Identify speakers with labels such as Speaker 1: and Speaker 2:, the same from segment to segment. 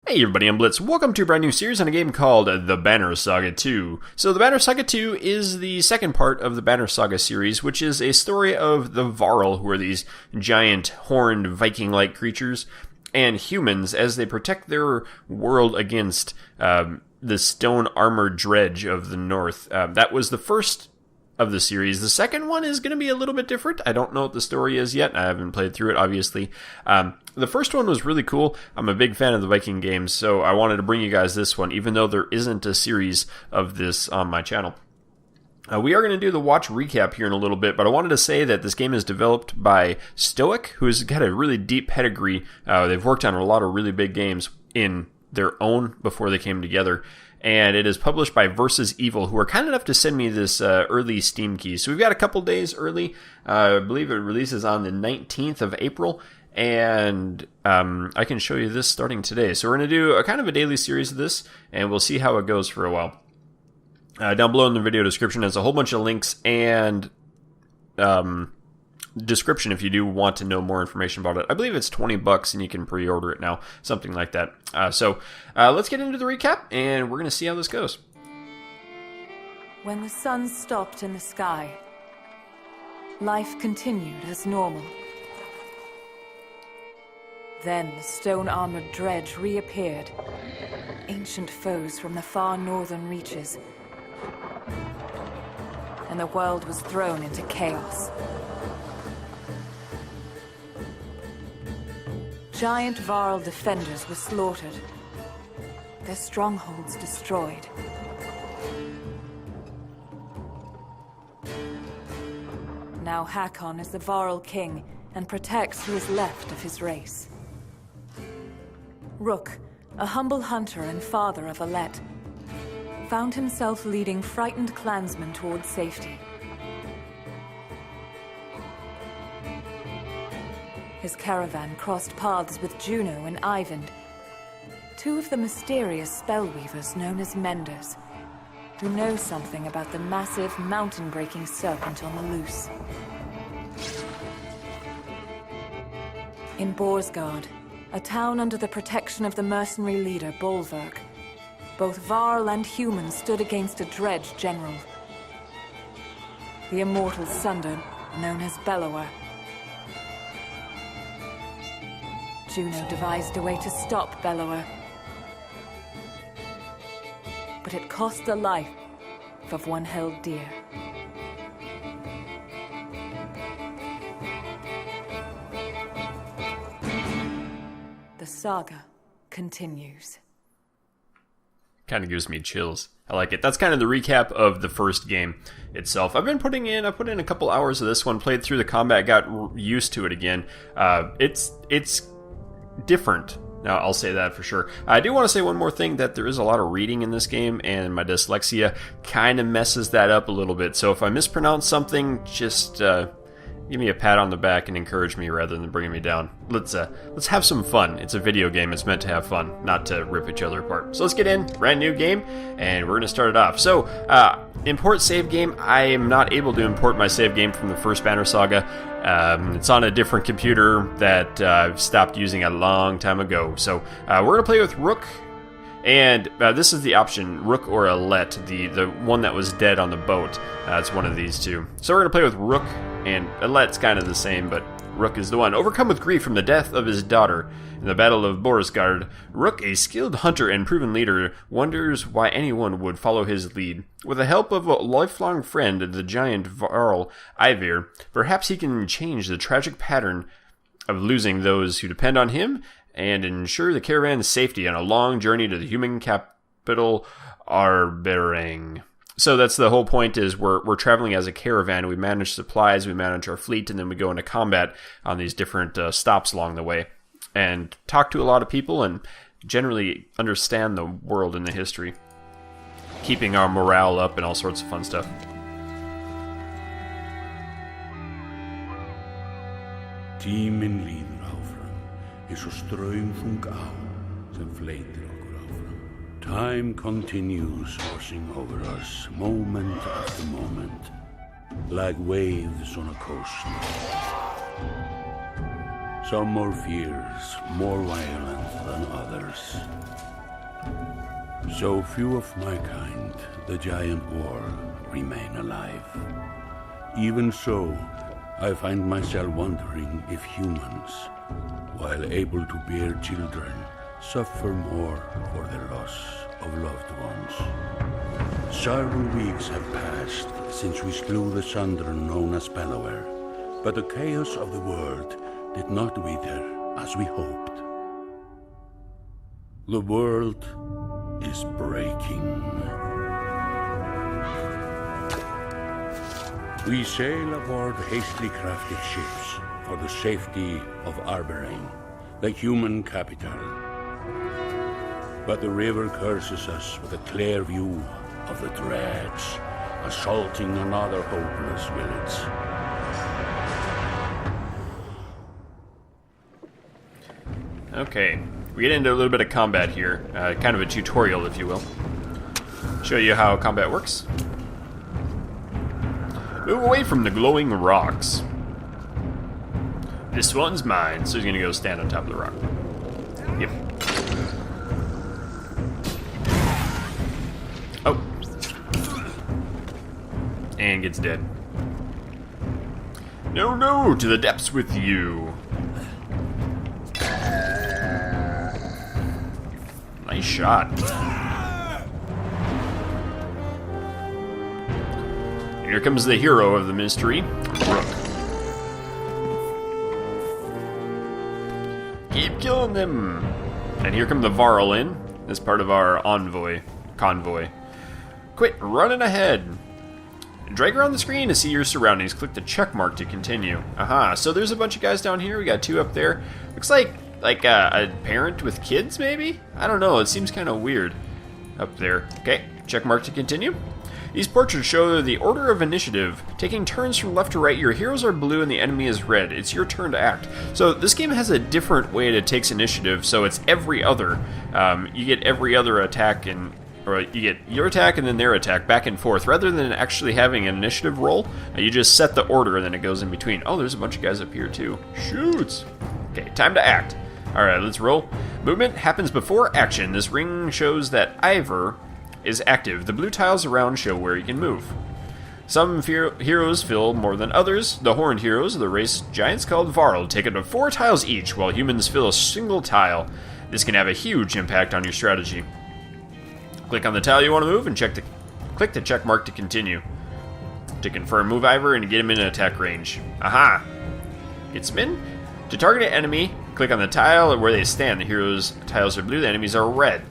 Speaker 1: Hey everybody, I'm Blitz. Welcome to a brand new series on a game called The Banner Saga 2. So The Banner Saga 2 is the second part of the Banner Saga series, which is a story of the Varl, who are these giant, horned, Viking-like creatures, and humans as they protect their world against the stone-armored dredge of the north. That was the first of the series. The second one is going to be a little bit different. I don't know what the story is yet. I haven't played through it, obviously. The first one was really cool. I'm a big fan of the Viking games, so I wanted to bring you guys this one, even though there isn't a series of this on my channel. We are going to do the watch recap here in a little bit, but I wanted to say that this game is developed by Stoic, who's got a really deep pedigree. They've worked on a lot of really big games in their own before they came together. And it is published by Versus Evil, who are kind enough to send me this early Steam key. So we've got a couple days early. I believe it releases on the 19th of April. And I can show you this starting today. So we're going to do a kind of a daily series of this, and we'll see how it goes for a while. Down below in the video description is a whole bunch of links and description if you do want to know more information about it. I believe it's $20 and you can pre-order it now, something like that. So let's get into the recap, and we're going to see how this goes.
Speaker 2: When the sun stopped in the sky, life continued as normal. Then the stone-armored dredge reappeared, ancient foes from the far northern reaches, and the world was thrown into chaos. Giant Varl defenders were slaughtered, their strongholds destroyed. Now Hakon is the Varl king and protects who is left of his race. Rook, a humble hunter and father of Alet, found himself leading frightened clansmen towards safety. His caravan crossed paths with Juno and Eyvind, two of the mysterious spellweavers known as Menders, who know something about the massive mountain-breaking serpent on the loose. In Borsgard, a town under the protection of the mercenary leader Bolverk, both Varl and humans stood against a dredge general, the immortal Sunder, known as Bellower. Juno devised a way to stop Bellower, but it cost the life of one held dear. The saga continues.
Speaker 1: Kind of gives me chills. I like it. That's kind of the recap of the first game itself. I put in a couple hours of this one, played through the combat, got used to it again. It's different. Now, I'll say that for sure. I do want to say one more thing, that there is a lot of reading in this game, and my dyslexia kind of messes that up a little bit. So if I mispronounce something, just give me a pat on the back and encourage me rather than bringing me down. Let's have some fun. It's a video game. It's meant to have fun, not to rip each other apart. So let's get in. Brand new game, and we're going to start it off. So, import save game. I am not able to import my save game from the first Banner Saga. It's on a different computer that I've stopped using a long time ago. So, we're going to play with Rook. And this is the option, Rook or Alet, the one that was dead on the boat. It's one of these two. So we're going to play with Rook, and Alet's kind of the same, but Rook is the one. Overcome with grief from the death of his daughter in the Battle of Borisgard, Rook, a skilled hunter and proven leader, wonders why anyone would follow his lead. With the help of a lifelong friend, the giant Varl Eivir, perhaps he can change the tragic pattern of losing those who depend on him and ensure the caravan's safety on a long journey to the human capital, Arbereng. So that's the whole point, is we're traveling as a caravan. We manage supplies, we manage our fleet, and then we go into combat on these different stops along the way. And talk to a lot of people and generally understand the world and the history. Keeping our morale up and all sorts of fun stuff.
Speaker 3: Tíminn líður áfram, eins og straumþung á sem fleytir okkur áfram. Time continues washing over us, moment after moment, like waves on a coast. Some more fierce, more violent than others. So few of my kind, the giant war, remain alive. Even so, I find myself wondering if humans, while able to bear children, suffer more for the loss of loved ones. Several weeks have passed since we slew the Sundren known as Bellower, but the chaos of the world did not wither as we hoped. The world is breaking. We sail aboard hastily crafted ships for the safety of Arberain, the human capital. But the river curses us with a clear view of the dreads, assaulting another hopeless village.
Speaker 1: Okay, we get into a little bit of combat here, kind of a tutorial, if you will. Show you how combat works. Move away from the glowing rocks. This one's mine, so he's gonna go stand on top of the rock. Yep. Oh. And gets dead. No, no, to the depths with you. Nice shot. Here comes the hero of the mystery, Rook. Keep killing them. And here come the Varl in, as part of our convoy. Quit running ahead. Drag around the screen to see your surroundings. Click the check mark to continue. Aha, so there's a bunch of guys down here. We got two up there. Looks like a parent with kids, maybe? I don't know, it seems kind of weird up there. Okay, check mark to continue. These portraits show the order of initiative. Taking turns from left to right, your heroes are blue and the enemy is red. It's your turn to act. So this game has a different way it takes initiative, so it's every other. You get every other attack, or you get your attack and then their attack back and forth. Rather than actually having an initiative roll, you just set the order and then it goes in between. Oh, there's a bunch of guys up here too. Shoots! Okay, time to act. Alright, let's roll. Movement happens before action. This ring shows that Ivor is active. The blue tiles around show where you can move. Some heroes fill more than others. The horned heroes are the race giants called Varl. Take up to 4 tiles each, while humans fill a single tile. This can have a huge impact on your strategy. Click on the tile you want to move and click the check mark to continue. To confirm, move Ivor and get him in attack range. Aha! Gets him in. To target an enemy, click on the tile where they stand. The heroes' tiles are blue, the enemies are red.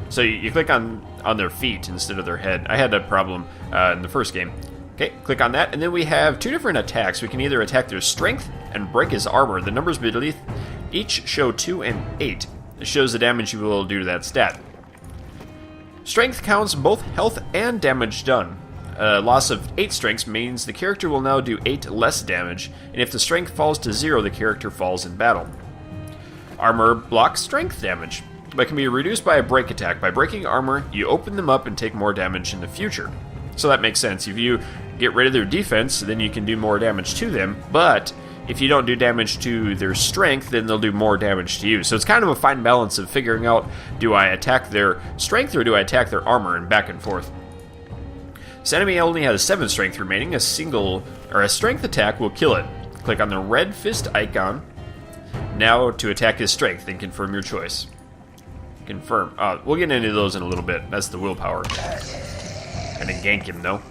Speaker 1: So you click on their feet instead of their head. I had that problem in the first game. Okay, click on that, and then we have 2 different attacks. We can either attack their strength and break his armor. The numbers beneath each show 2 and 8. It shows the damage you will do to that stat. Strength counts both health and damage done. Loss of 8 strengths means the character will now do 8 less damage, and if the strength falls to 0, the character falls in battle. Armor blocks strength damage, but can be reduced by a break attack. By breaking armor, you open them up and take more damage in the future. So that makes sense. If you get rid of their defense, then you can do more damage to them, but if you don't do damage to their strength, then they'll do more damage to you. So it's kind of a fine balance of figuring out, do I attack their strength or do I attack their armor, and back and forth. This enemy only has 7 strength remaining. A strength attack will kill it. Click on the red fist icon now to attack his strength, and confirm your choice. Confirm. We'll get into those in a little bit. That's the willpower. I didn't gank him, though.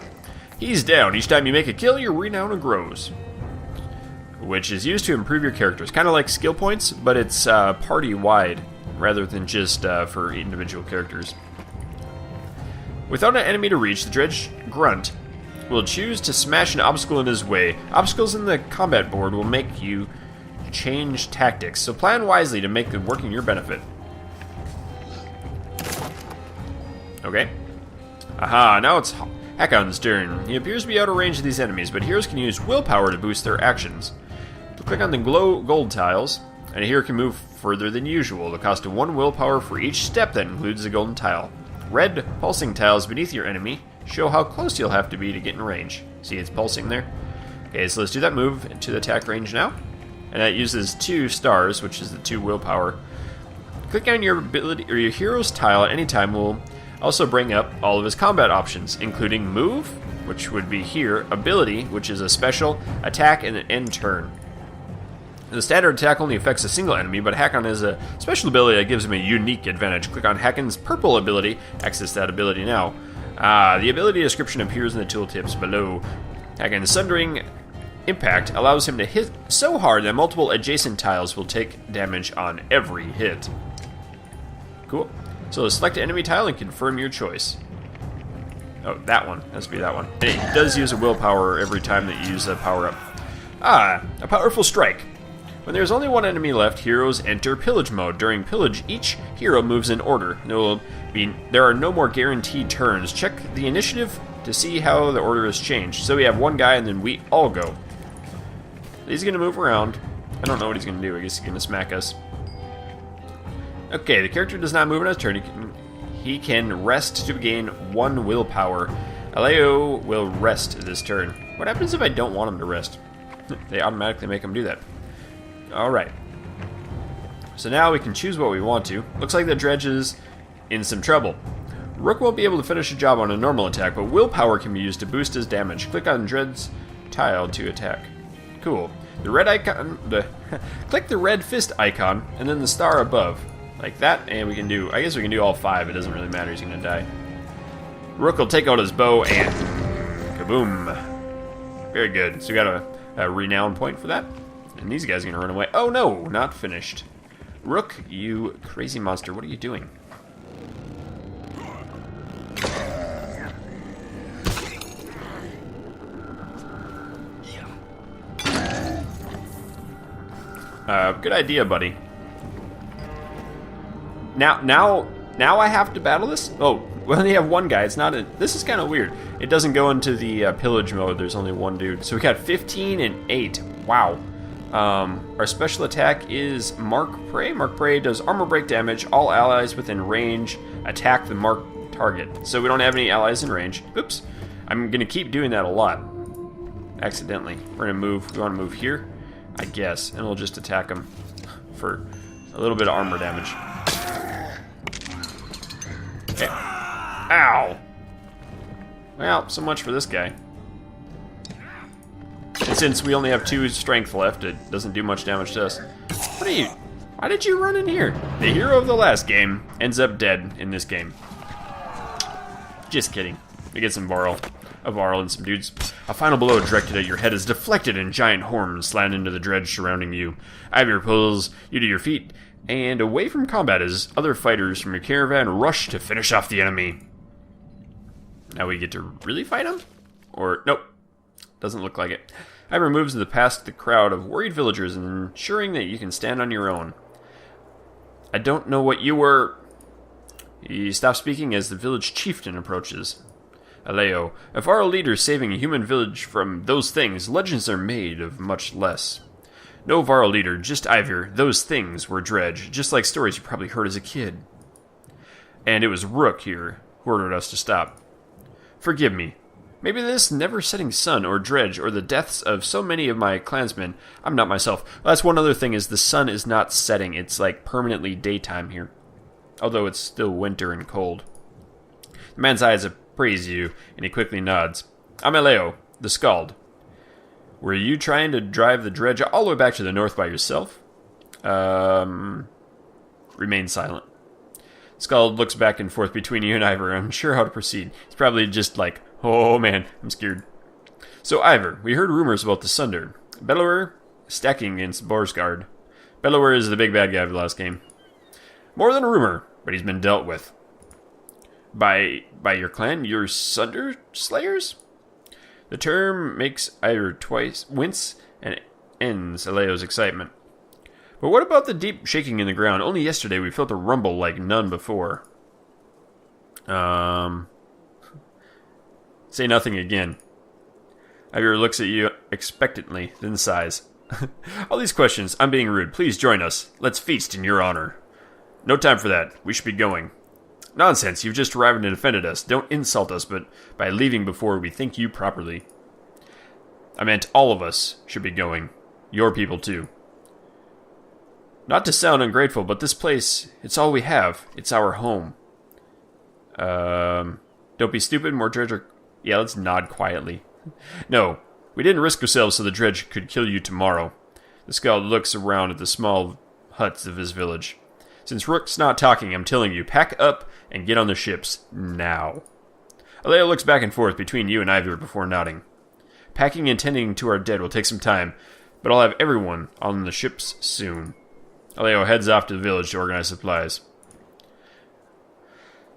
Speaker 1: He's down. Each time you make a kill, your renown grows, which is used to improve your characters. Kind of like skill points, but it's party-wide rather than just for individual characters. Without an enemy to reach, the Dredge Grunt will choose to smash an obstacle in his way. Obstacles in the combat board will make you change tactics, so plan wisely to make them work in your benefit. Okay. Aha, now it's Hakon's turn. He appears to be out of range of these enemies, but heroes can use willpower to boost their actions. Click on the gold tiles, and a hero can move further than usual. The cost of 1 willpower for each step that includes a golden tile. Red pulsing tiles beneath your enemy show how close you'll have to be to get in range. See, it's pulsing there? Okay, so let's do that move into the attack range now. And that uses 2 stars, which is the 2 willpower. Click on your ability or your hero's tile at any time will also bring up all of his combat options, including move, which would be here, ability, which is a special, attack, and an end turn. The standard attack only affects a single enemy, but Hakon has a special ability that gives him a unique advantage. Click on Hakon's purple ability, access that ability now. The ability description appears in the tooltips below. Hakon's Sundering Impact allows him to hit so hard that multiple adjacent tiles will take damage on every hit. Cool. So select an enemy tile and confirm your choice. Oh, that one. Has to be that one. And it does use a willpower every time that you use a power-up. A powerful strike. When there's only one enemy left, heroes enter pillage mode. During pillage, each hero moves in order. There are no more guaranteed turns. Check the initiative to see how the order has changed. So we have one guy and then we all go. He's going to move around. I don't know what he's going to do. I guess he's going to smack us. Okay, the character does not move on his turn. He can rest to gain 1 willpower. Aleo will rest this turn. What happens if I don't want him to rest? They automatically make him do that. Alright. So now we can choose what we want to. Looks like the dredge is in some trouble. Rook won't be able to finish a job on a normal attack, but willpower can be used to boost his damage. Click on Dredge's tile to attack. Cool. The red icon... click the red fist icon, and then the star above. Like that, and we can do... I guess we can do all 5. It doesn't really matter. He's going to die. Rook will take out his bow, and... kaboom. Very good. So we got a renown point for that. And these guys are going to run away. Oh no, not finished. Rook, you crazy monster, what are you doing? Good idea, buddy. Now I have to battle this? Oh, we only have one guy. It's not a... This is kind of weird. It doesn't go into the pillage mode. There's only one dude. So we got 15 and 8. Wow. Our special attack is Mark Prey. Mark Prey does armor break damage. All allies within range attack the marked target. So we don't have any allies in range. Oops. I'm going to keep doing that a lot. Accidentally. We're going to move. We want to move here, I guess. And we'll just attack him for a little bit of armor damage. Okay. Ow! Well, so much for this guy. And since we only have 2 strength left, it doesn't do much damage to us. What are you... Why did you run in here? The hero of the last game ends up dead in this game. Just kidding. We get some Varl. A Varl and some dudes. A final blow directed at your head is deflected and giant horns slant into the dredge surrounding you. Ivor pulls you to your feet and away from combat as other fighters from your caravan rush to finish off the enemy. Now we get to really fight him? Or, nope. Doesn't look like it. Ivor moves past the crowd of worried villagers and ensuring that you can stand on your own. I don't know what you were... He stops speaking as the village chieftain approaches. Aleo, if our leader saving a human village from those things, legends are made of much less. No Varl leader, just Ivor. Those things were dredge, just like stories you probably heard as a kid. And it was Rook here who ordered us to stop. Forgive me. Maybe this never-setting sun or dredge or the deaths of so many of my clansmen. I'm not myself. That's one other thing is the sun is not setting. It's like permanently daytime here. Although it's still winter and cold. The man's eyes appraise you, and he quickly nods. I'm Aleo, the Skald. Were you trying to drive the dredge all the way back to the north by yourself? Remain silent. Skald looks back and forth between you and Ivor, unsure how to proceed. He's probably just like, oh man, I'm scared. So Ivor, we heard rumors about the Sunder. Bellower stacking against Borsgard. Bellower is the big bad guy of the last game. More than a rumor, but he's been dealt with. By your clan, your Sunder Slayers? The term makes Ivor twice wince and ends Aleo's excitement. But what about the deep shaking in the ground? Only yesterday we felt a rumble like none before. Say nothing again. Ivor looks at you expectantly, then sighs. All these questions, I'm being rude. Please join us. Let's feast in your honor. No time for that. We should be going. Nonsense, you've just arrived and defended us. Don't insult us, but by leaving before we think you properly. I meant all of us should be going. Your people too. Not to sound ungrateful, but this place, it's all we have. It's our home. Don't be stupid, more dredge are... Yeah, let's nod quietly. No, we didn't risk ourselves so the dredge could kill you tomorrow. The scout looks around at the small huts of his village. Since Rook's not talking, I'm telling you, pack up and get on the ships now. Alea looks back and forth between you and Ivor before nodding. Packing and tending to our dead will take some time, but I'll have everyone on the ships soon. Aleo heads off to the village to organize supplies.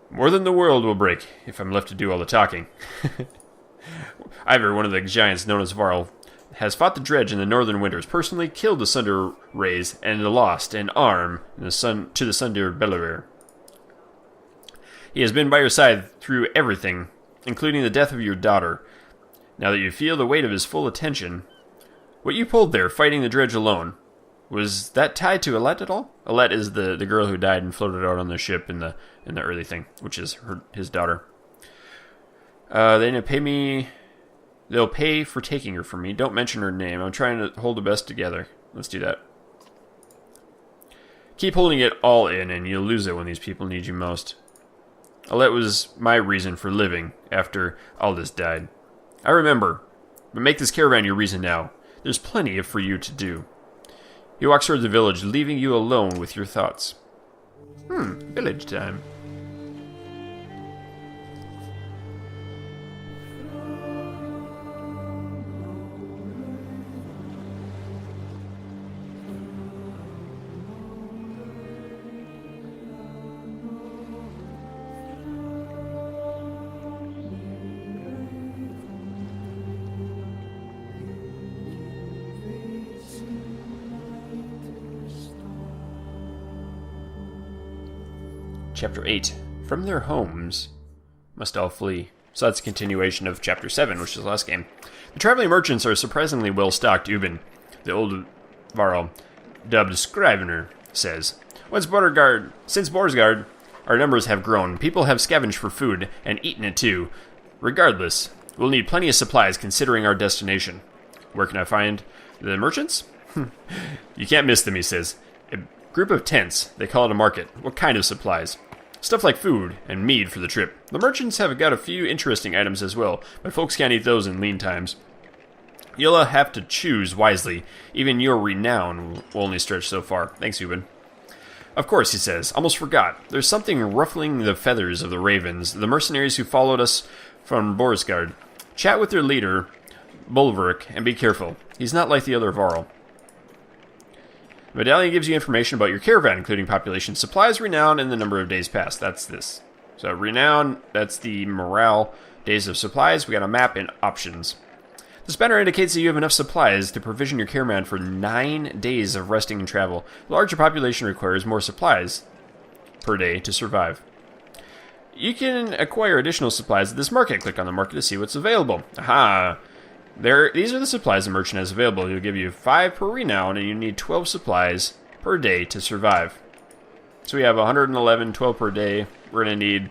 Speaker 1: More than the world will break, if I'm left to do all the talking. Ivor, one of the giants known as Varl, has fought the dredge in the northern winters, personally killed the Sunder Rays, and lost an arm to the Sunder Beliver. He has been by your side through everything, including the death of your daughter. Now that you feel the weight of his full attention, what you pulled there, fighting the dredge alone, was that tied to Alette at all? Alette is the girl who died and floated out on the ship in the early thing, which is his daughter. They didn't pay me. They'll pay for taking her from me. Don't mention her name. I'm trying to hold the best together. Let's do that. Keep holding it all in, and you'll lose it when these people need you most. Alette was my reason for living after Aldous died. I remember, but make this caravan your reason now. There's plenty for you to do. He walks towards the village, leaving you alone with your thoughts. Village time. Chapter 8. From their homes, must all flee. So that's a continuation of Chapter 7, which is the last game. The traveling merchants are surprisingly well-stocked, Ubin, the old Varl, dubbed Scrivener, says. Since Borsgard, our numbers have grown. People have scavenged for food, and eaten it too. Regardless, we'll need plenty of supplies considering our destination. Where can I find the merchants? You can't miss them, he says. A group of tents. They call it a market. What kind of supplies? Stuff like food and mead for the trip. The merchants have got a few interesting items as well, but folks can't eat those in lean times. You'll have to choose wisely. Even your renown will only stretch so far. Thanks, Ubin. Of course, he says. Almost forgot. There's something ruffling the feathers of the ravens, the mercenaries who followed us from Borisgard. Chat with their leader, Bolverk, and be careful. He's not like the other Varl. The medallion gives you information about your caravan, including population, supplies, renown, and the number of days passed. That's this. So renown, that's the morale, days of supplies. We got a map and options. This banner indicates that you have enough supplies to provision your caravan for 9 days of resting and travel. The larger population requires more supplies per day to survive. You can acquire additional supplies at this market. Click on the market to see what's available. Aha! These are the supplies the merchant has available. He'll give you 5 per renown, and you need 12 supplies per day to survive. So we have 111, 12 per day. We're going to need,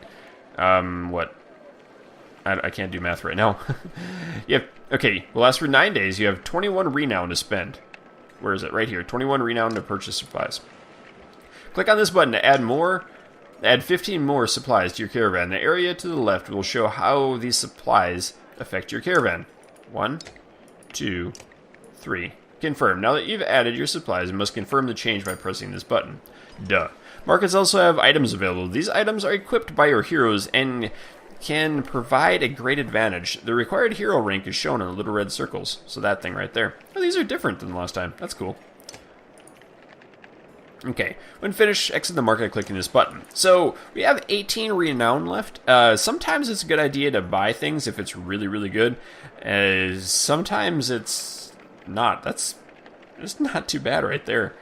Speaker 1: what? I can't do math right now. Okay, will last for 9 days. You have 21 renown to spend. Where is it? Right here. 21 renown to purchase supplies. Click on this button to add 15 more supplies to your caravan. The area to the left will show how these supplies affect your caravan. 1, 2, 3. Confirm. Now that you've added your supplies, you must confirm the change by pressing this button. Duh. Markets also have items available. These items are equipped by your heroes and can provide a great advantage. The required hero rank is shown in the little red circles. So that thing right there. Oh, these are different than last time. That's cool. Okay, when finished, exit the market clicking this button. So, we have 18 renown left. Sometimes it's a good idea to buy things if it's really, really good. Sometimes it's not. That's not too bad right there.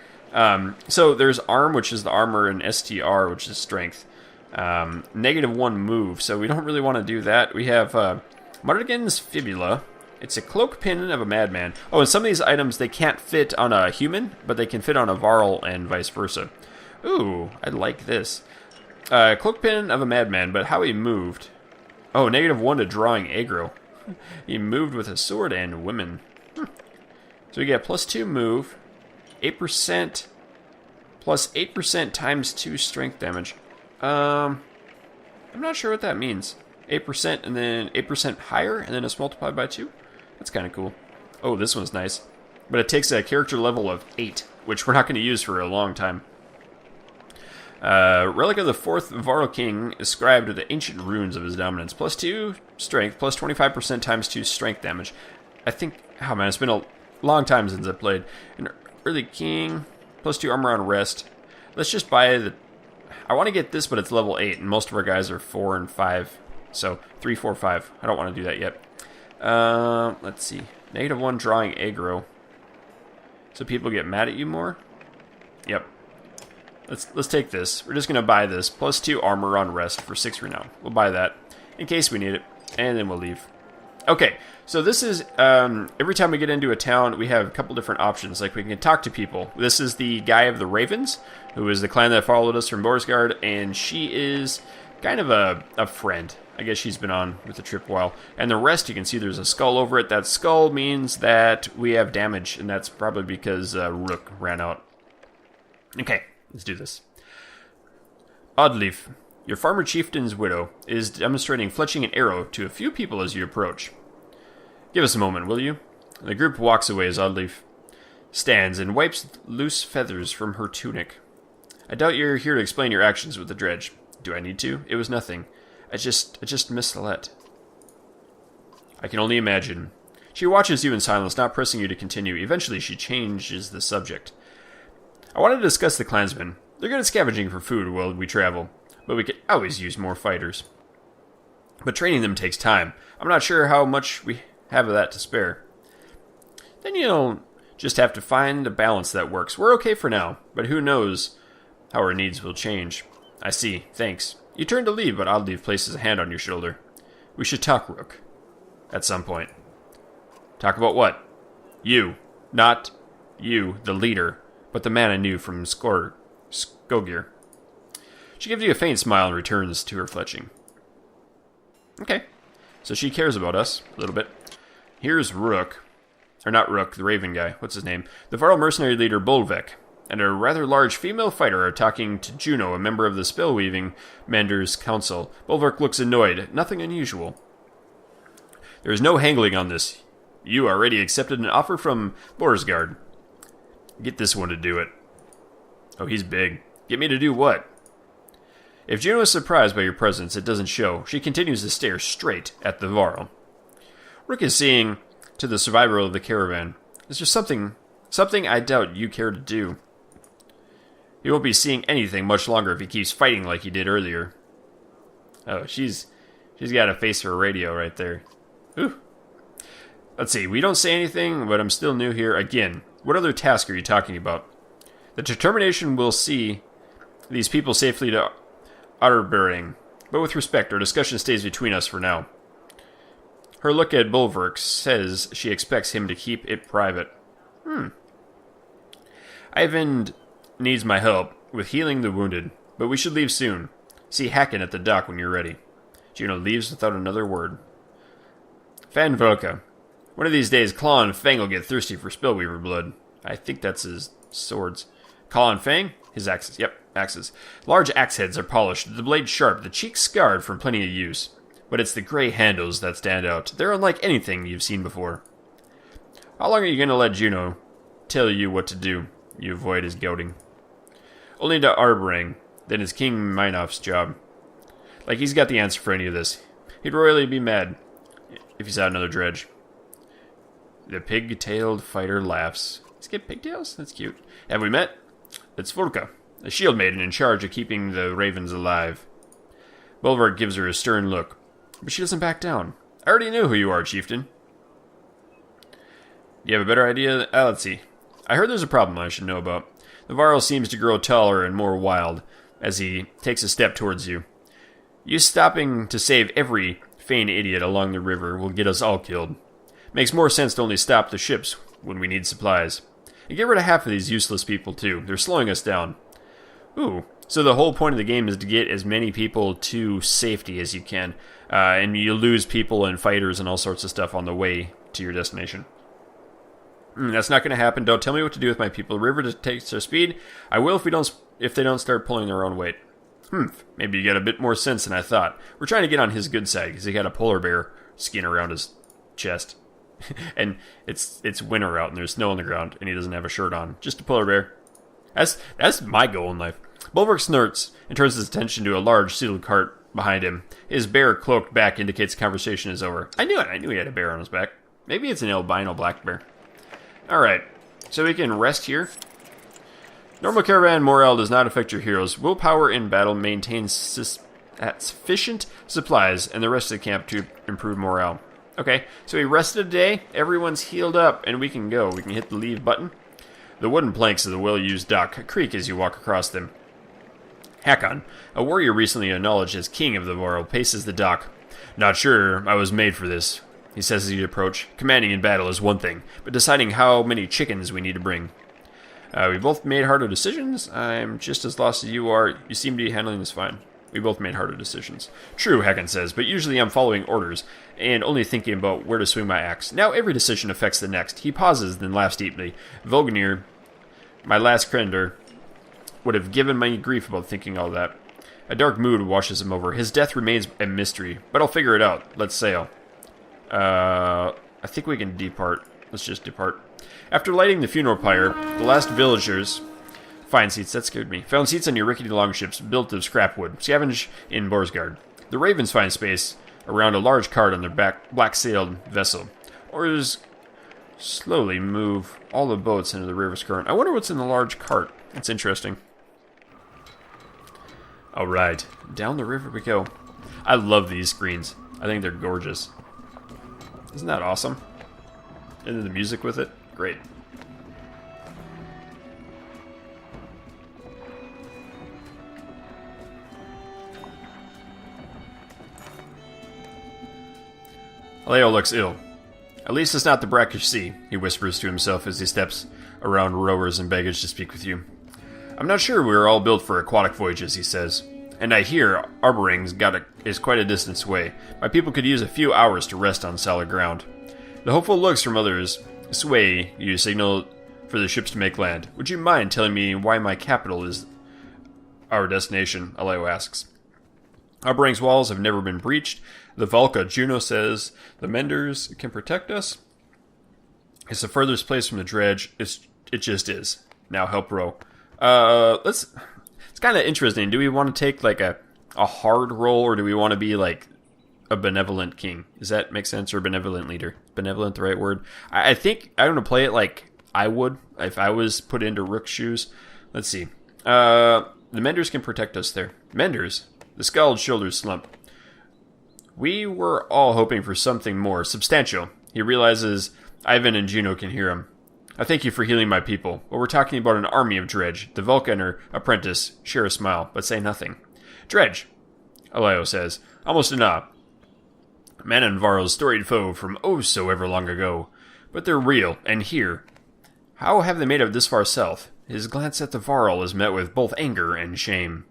Speaker 1: So, there's arm, which is the armor, and STR, which is strength. -1 move, so we don't really want to do that. We have Mardigan's Fibula. It's a cloak pin of a madman. Oh, and some of these items, they can't fit on a human, but they can fit on a Varl and vice versa. Ooh, I like this. Cloak pin of a madman, but how he moved. Oh, -1 to drawing aggro. He moved with a sword and women. So we get +2 move, 8% Plus 8% times 2 strength damage. I'm not sure what that means. 8% and then 8% higher, and then it's multiplied by 2? That's kind of cool. Oh, this one's nice. But it takes a character level of 8, which we're not going to use for a long time. Relic of the 4th Varl King ascribed to the ancient runes of his dominance. Plus 2 strength, plus 25% times 2 strength damage. I think... Oh man, it's been a long time since I played. An early king, plus 2 armor on rest. Let's just buy the... I want to get this, but it's level 8, and most of our guys are 4 and 5. So, 3, 4, 5. I don't want to do that yet. Let's see. -1 drawing aggro. So people get mad at you more? Yep. Let's take this. We're just going to buy this. Plus 2 armor on rest for 6 renown. We'll buy that in case we need it. And then we'll leave. Okay, so this is... every time we get into a town, we have a couple different options. Like, we can talk to people. This is the Guy of the Ravens, who is the clan that followed us from Borsgard. And she is kind of a friend. I guess she's been on with the trip a while. And the rest, you can see there's a skull over it. That skull means that we have damage. And that's probably because Rook ran out. Okay. Let's do this. Oddleaf, your farmer chieftain's widow, is demonstrating fletching an arrow to a few people as you approach. Give us a moment, will you? The group walks away as Oddleaf stands and wipes loose feathers from her tunic. I doubt you're here to explain your actions with the dredge. Do I need to? It was nothing. I just mislet. I can only imagine. She watches you in silence, not pressing you to continue. Eventually, she changes the subject. I want to discuss the clansmen. They're good at scavenging for food while we travel, but we could always use more fighters. But training them takes time. I'm not sure how much we have of that to spare. Then you'll just have to find a balance that works. We're okay for now, but who knows how our needs will change. I see. Thanks. You turn to leave, but Oddleaf places a hand on your shoulder. We should talk, Rook. At some point. Talk about what? You. Not you, the leader. But the man I knew from Skogir. She gives you a faint smile and returns to her fletching. Okay. So she cares about us, a little bit. Here's Rook. Or not Rook, the Raven guy. What's his name? The Varl mercenary leader Bolvek. And a rather large female fighter are talking to Juno, a member of the Spellweaving Mender's Council. Bolvek looks annoyed. Nothing unusual. There is no haggling on this. You already accepted an offer from Borsgard. Get this one to do it. Oh, he's big. Get me to do what? If Juno is surprised by your presence, it doesn't show. She continues to stare straight at the Varl. Rook is seeing to the survival of the caravan. Is there something I doubt you care to do? He won't be seeing anything much longer if he keeps fighting like he did earlier. Oh, she's got a face for a radio right there. Ooh. Let's see, we don't say anything, but I'm still new here. Again, what other task are you talking about? The determination will see these people safely to Otterburying. But with respect, our discussion stays between us for now. Her look at Bolverk says she expects him to keep it private. Ivan needs my help with healing the wounded, but we should leave soon. See Hacken at the dock when you're ready. Juno leaves without another word. Fan Volka. One of these days, Claw and Fang will get thirsty for Spellweaver blood. I think that's his swords. Claw and Fang? His axes. Yep, axes. Large axe heads are polished, the blade sharp, the cheeks scarred from plenty of use. But it's the gray handles that stand out. They're unlike anything you've seen before. How long are you going to let Juno tell you what to do? You avoid his goading. Only to Arberang, then it's King Minof's job. Like he's got the answer for any of this. He'd royally be mad if he saw another dredge. The pig-tailed fighter laughs. Let's get pigtails? That's cute. Have we met? It's Volka, the shield maiden in charge of keeping the ravens alive. Bolvar gives her a stern look, but she doesn't back down. I already knew who you are, chieftain. Do you have a better idea? Let's see. I heard there's a problem I should know about. The Varl seems to grow taller and more wild as he takes a step towards you. You stopping to save every Fane idiot along the river will get us all killed. Makes more sense to only stop the ships when we need supplies. And get rid of half of these useless people, too. They're slowing us down. Ooh, so the whole point of the game is to get as many people to safety as you can. And you lose people and fighters and all sorts of stuff on the way to your destination. That's not going to happen. Don't tell me what to do with my people. The river takes their speed. I will if they don't start pulling their own weight. Maybe you got a bit more sense than I thought. We're trying to get on his good side because he got a polar bear skin around his chest. And it's winter out and there's snow on the ground and he doesn't have a shirt on. Just a polar bear. That's my goal in life. Bulwark snorts and turns his attention to a large sealed cart behind him. His bear cloaked back indicates the conversation is over. I knew it. I knew he had a bear on his back. Maybe it's an albino black bear. Alright, so we can rest here. Normal caravan morale does not affect your heroes. Willpower in battle maintains sufficient supplies and the rest of the camp to improve morale. Okay, so we rested a day, everyone's healed up, and we can go. We can hit the leave button. The wooden planks of the well-used dock creak as you walk across them. Hakon, a warrior recently acknowledged as king of the world, paces the dock. Not sure I was made for this, he says as you approach. Commanding in battle is one thing, but deciding how many chickens we need to bring. We both made harder decisions. I'm just as lost as you are. You seem to be handling this fine. We both made harder decisions. True, Hakon says, but usually I'm following orders and only thinking about where to swing my axe. Now every decision affects the next. He pauses, then laughs deeply. Volgnir, my last creditor, would have given me grief about thinking all that. A dark mood washes him over. His death remains a mystery, but I'll figure it out. Let's sail. I think we can depart. Let's just depart. After lighting the funeral pyre, the last villagers find seats. That scared me. Found seats on your rickety longships built of scrap wood. Scavenge in Borsgard. The ravens find space around a large cart on their black-sailed vessel. Oars slowly move all the boats into the river's current. I wonder what's in the large cart. That's interesting. Alright, down the river we go. I love these screens. I think they're gorgeous. Isn't that awesome? And then the music with it? Great. Aleo looks ill. At least it's not the brackish sea, he whispers to himself as he steps around rowers and baggage to speak with you. I'm not sure we are all built for aquatic voyages, he says. And I hear Arboring's is quite a distance away. My people could use a few hours to rest on solid ground. The hopeful looks from others sway you signal for the ships to make land. Would you mind telling me why my capital is our destination? Aleo asks. Arboring's walls have never been breached. The Valka, Juno says, the Menders can protect us. It's the furthest place from the dredge. It just is. Now help row. It's kind of interesting. Do we want to take like a hard role, or do we want to be like a benevolent king? Does that make sense? Or benevolent leader? Benevolent the right word? I think I want to play it like I would if I was put into Rook's shoes. Let's see. The Menders can protect us there. Menders? The scald's shoulders slump. We were all hoping for something more substantial. He realizes Ivan and Juno can hear him. I thank you for healing my people, but we're talking about an army of dredge. The Vulcaner apprentice share a smile, but say nothing. Dredge, Aleo says, almost in awe. Man and Varl's storied foe from oh so ever long ago. But they're real, and here. How have they made it this far south? His glance at the Varl is met with both anger and shame.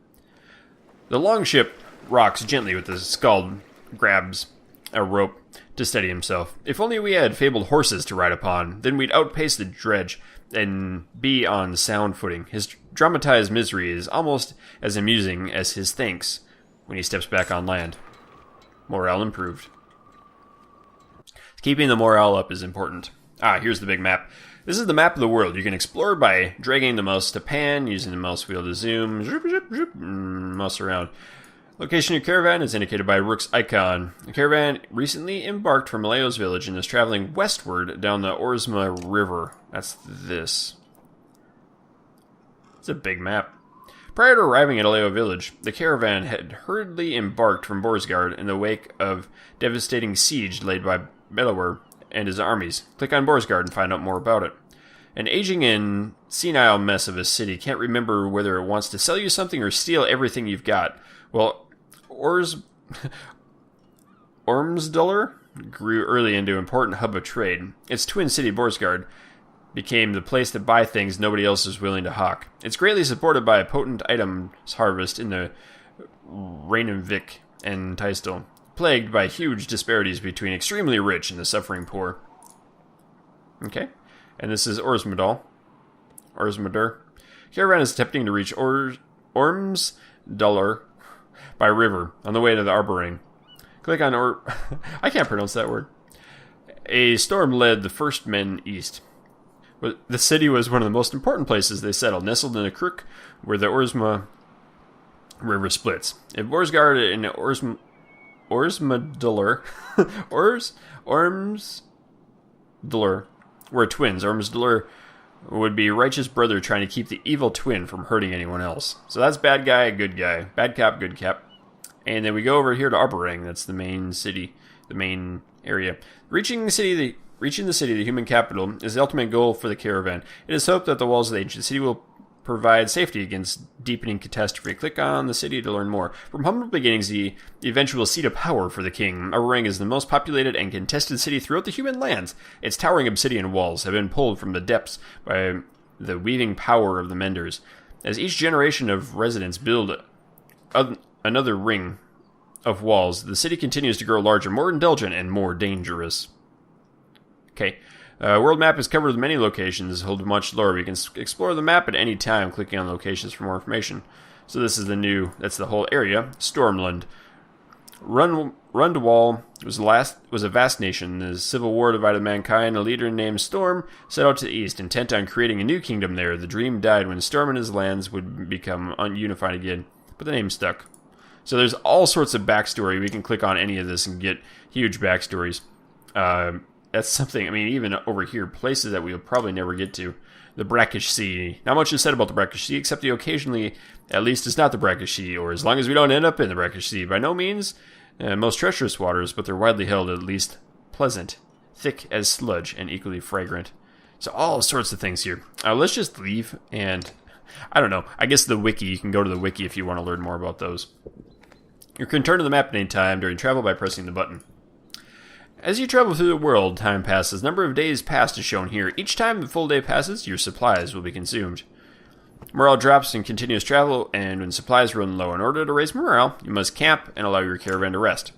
Speaker 1: The longship rocks gently with the Skald grabs a rope to steady himself. If only we had fabled horses to ride upon, then we'd outpace the dredge and be on sound footing. His dramatized misery is almost as amusing as his thanks when he steps back on land. Morale improved. Keeping the morale up is important. Here's the big map. This is the map of the world. You can explore by dragging the mouse to pan, using the mouse wheel to zoom, mouse around. Location of your caravan is indicated by Rook's icon. The caravan recently embarked from Aleo's village and is traveling westward down the Orsma River. That's this. It's a big map. Prior to arriving at Aleo village, the caravan had hurriedly embarked from Borsgard in the wake of devastating siege laid by Bellower and his armies. Click on Borsgard and find out more about it. An aging and senile mess of a city can't remember whether it wants to sell you something or steal everything you've got. Well, Ormsduller grew early into an important hub of trade. Its twin city, Borsgard, became the place to buy things nobody else is willing to hawk. It's greatly supported by a potent items harvest in the Rainenvik and Tystel, plagued by huge disparities between extremely rich and the suffering poor. Okay. And this is Orsmador. Caravan is attempting to reach Ormsdullar by river on the way to the Arbor Ring. Click on I can't pronounce that word. A storm led the first men east. The city was one of the most important places they settled, nestled in a crook where the Orsma River splits. If Borsgard and Orsmadullar Ormsdullar were twins, Ormsdullar would be righteous brother trying to keep the evil twin from hurting anyone else. So that's bad guy, good guy. Bad cap, good cap. And then we go over here to Arbor Ring. That's the main city, the main area. Reaching the city, the human capital, is the ultimate goal for the caravan. It is hoped that the walls of the ancient city will provide safety against deepening catastrophe. Click on the city to learn more. From humble beginnings, the eventual seat of power for the king, Arbor Ring is the most populated and contested city throughout the human lands. Its towering obsidian walls have been pulled from the depths by the weaving power of the menders. As each generation of residents build another ring of walls, the city continues to grow larger, more indulgent, and more dangerous. Okay. World map is covered with many locations, hold much lore. We can explore the map at any time, clicking on locations for more information. So this is that's the whole area, Stormland. Rundwall was a vast nation. The civil war divided mankind. A leader named Storm set out to the east, intent on creating a new kingdom there. The dream died when Storm and his lands would become ununified again, but the name stuck. So there's all sorts of backstory. We can click on any of this and get huge backstories. That's something, I mean, even over here, places that we'll probably never get to. The Brackish Sea. Not much is said about the Brackish Sea, except the occasionally, at least it's not the Brackish Sea, or as long as we don't end up in the Brackish Sea. By no means most treacherous waters, but they're widely held at least pleasant, thick as sludge, and equally fragrant. So all sorts of things here. Let's just leave, and I don't know. I guess the wiki, you can go to the wiki if you want to learn more about those. You can turn to the map at any time during travel by pressing the button. As you travel through the world, time passes. Number of days passed is shown here. Each time the full day passes, your supplies will be consumed. Morale drops in continuous travel, and when supplies run low. In order to raise morale, you must camp and allow your caravan to rest.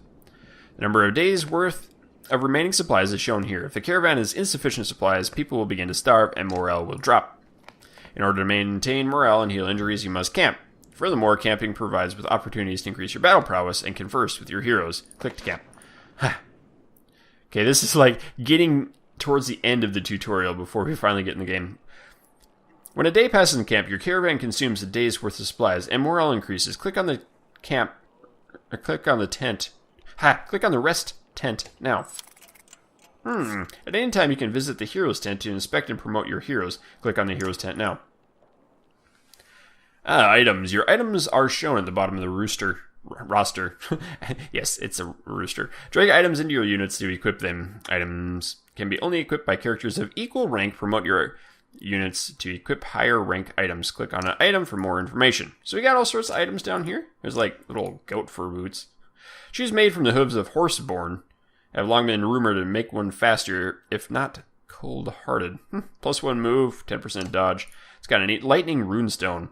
Speaker 1: The number of days' worth of remaining supplies is shown here. If the caravan has insufficient supplies, people will begin to starve, and morale will drop. In order to maintain morale and heal injuries, you must camp. Furthermore, camping provides with opportunities to increase your battle prowess and converse with your heroes. Click to camp. Okay, this is like getting towards the end of the tutorial before we finally get in the game. When a day passes in camp, your caravan consumes a day's worth of supplies, and morale increases. Click on the camp, or click on the tent. Click on the rest tent now. At any time, you can visit the heroes tent to inspect and promote your heroes. Click on the heroes tent now. Items. Your items are shown at the bottom of the roster. Yes, it's a rooster. Drag items into your units to equip them. Items can be only equipped by characters of equal rank. Promote your units to equip higher rank items. Click on an item for more information. So we got all sorts of items down here. There's like little goat fur boots. Shoes made from the hooves of horseborn have long been rumored to make one faster, if not cold-hearted. +1 move, 10% dodge. It's got a neat lightning runestone.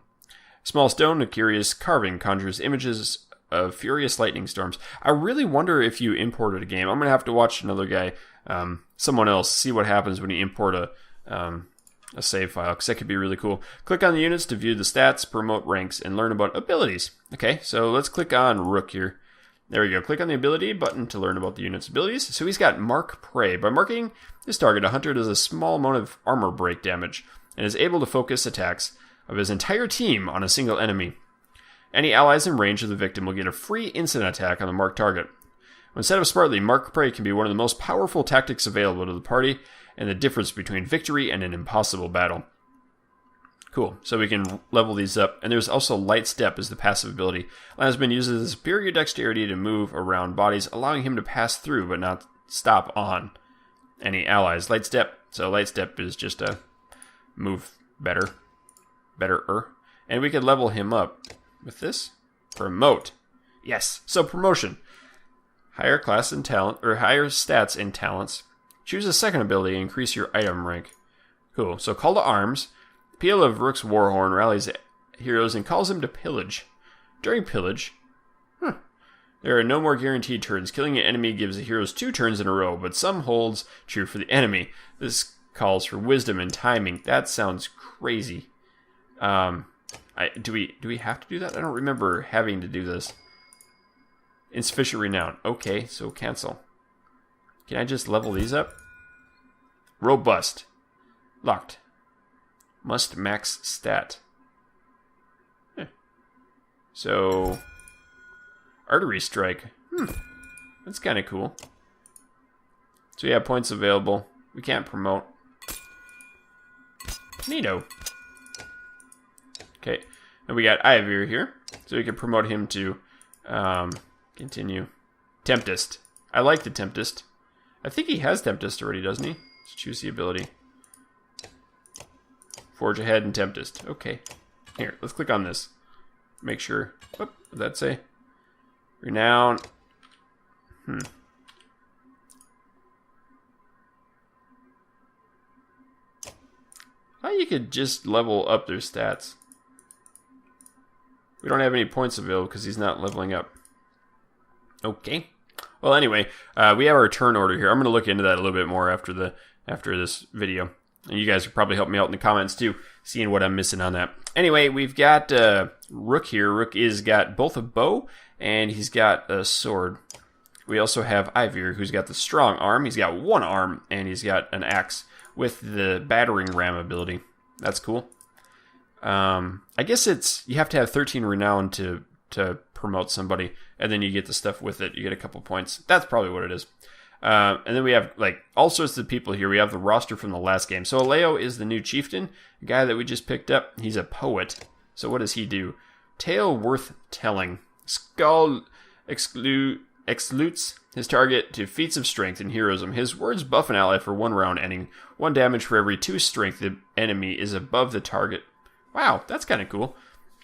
Speaker 1: Small stone, a curious carving, conjures images of furious lightning storms. I really wonder if you imported a game. I'm going to have to watch another guy, someone else, see what happens when you import a save file, because that could be really cool. Click on the units to view the stats, promote ranks, and learn about abilities. Okay, so let's click on Rook here. There we go. Click on the ability button to learn about the unit's abilities. So he's got Mark Prey. By marking his target, a hunter does a small amount of armor break damage and is able to focus attacks of his entire team on a single enemy. Any allies in range of the victim will get a free instant attack on the marked target. When set up smartly, Mark Prey can be one of the most powerful tactics available to the party and the difference between victory and an impossible battle. Cool, so we can level these up. And there's also Light Step as the passive ability. Landsman uses his superior dexterity to move around bodies, allowing him to pass through but not stop on any allies. Light Step, so Light Step is just a move betterer. And we could level him up with this. Promote. Yes, so promotion. Higher class and talent, or higher stats and talents. Choose a second ability and increase your item rank. Cool, so Call to Arms. Peal of Rook's Warhorn rallies heroes and calls them to pillage. During pillage, there are no more guaranteed turns. Killing an enemy gives the heroes 2 turns in a row, but some holds true for the enemy. This calls for wisdom and timing. That sounds crazy. Do we have to do that? I don't remember having to do this. Insufficient renown. Okay, so cancel. Can I just level these up? Robust. Locked. Must max stat. So, artery strike. That's kind of cool. So yeah, points available. We can't promote. Neato. Okay, and we got Ivir here, so we can promote him to continue. Tempest. I like the Tempest. I think he has Tempest already, doesn't he? Let's choose the ability. Forge ahead and Tempest. Okay. Here, let's click on this. Make sure. What did that say? Renown. Oh, you could just level up their stats. We don't have any points available because he's not leveling up. Okay. Well, anyway, we have our turn order here. I'm going to look into that a little bit more after this video. And you guys will probably help me out in the comments too, seeing what I'm missing on that. Anyway, we've got Rook here. Rook is got both a bow and he's got a sword. We also have Ivir, who's got the strong arm. He's got one arm and he's got an axe with the battering ram ability. That's cool. I guess you have to have 13 renown to promote somebody, and then you get the stuff with it. You get a couple points. That's probably what it is. And then we have like all sorts of people here. We have the roster from the last game. So Aleo is the new chieftain, a guy that we just picked up. He's a poet. So what does he do? Tale worth telling. Skull excludes his target to feats of strength and heroism. His words buff an ally for 1 round, ending 1 damage for every 2 strength the enemy is above the target. Wow, that's kind of cool.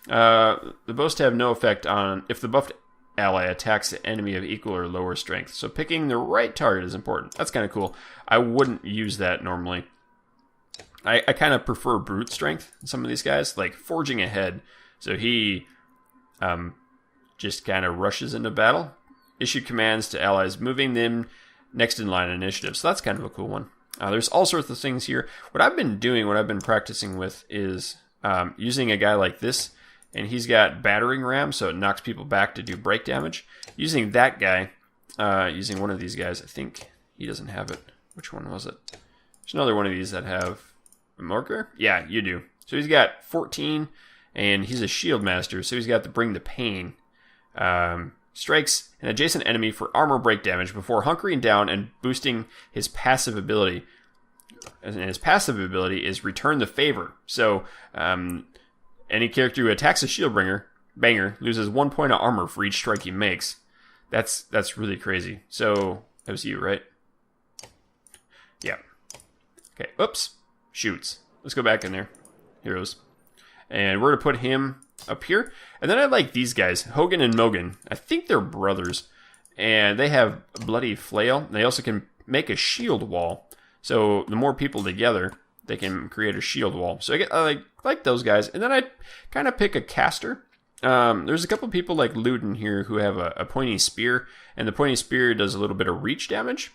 Speaker 1: The boast have no effect on if the buffed ally attacks the enemy of equal or lower strength. So picking the right target is important. That's kind of cool. I wouldn't use that normally. I kind of prefer brute strength in some of these guys, like forging ahead. So he just kind of rushes into battle. Issue commands to allies, moving them next in line initiative. So that's kind of a cool one. There's all sorts of things here. What I've been practicing with is using a guy like this, and he's got battering ram, so it knocks people back to do break damage. Using that guy, using one of these guys, I think he doesn't have it. Which one was it? There's another one of these that have a marker. Yeah, you do. So he's got 14, and he's a shield master, so he's got to bring the pain. Strikes an adjacent enemy for armor break damage before hunkering down and boosting his passive ability. And his passive ability is Return the Favor. So, any character who attacks a shield banger loses 1 point of armor for each strike he makes. That's really crazy. So, that was you, right? Yeah. Okay, oops. Shoots. Let's go back in there. Heroes. And we're going to put him up here. And then I like these guys, Hogan and Mogan. I think they're brothers. And they have Bloody Flail. They also can make a shield wall. So the more people together, they can create a shield wall. So I like those guys. And then I kind of pick a caster. There's a couple people like Luden here who have a pointy spear. And the pointy spear does a little bit of reach damage.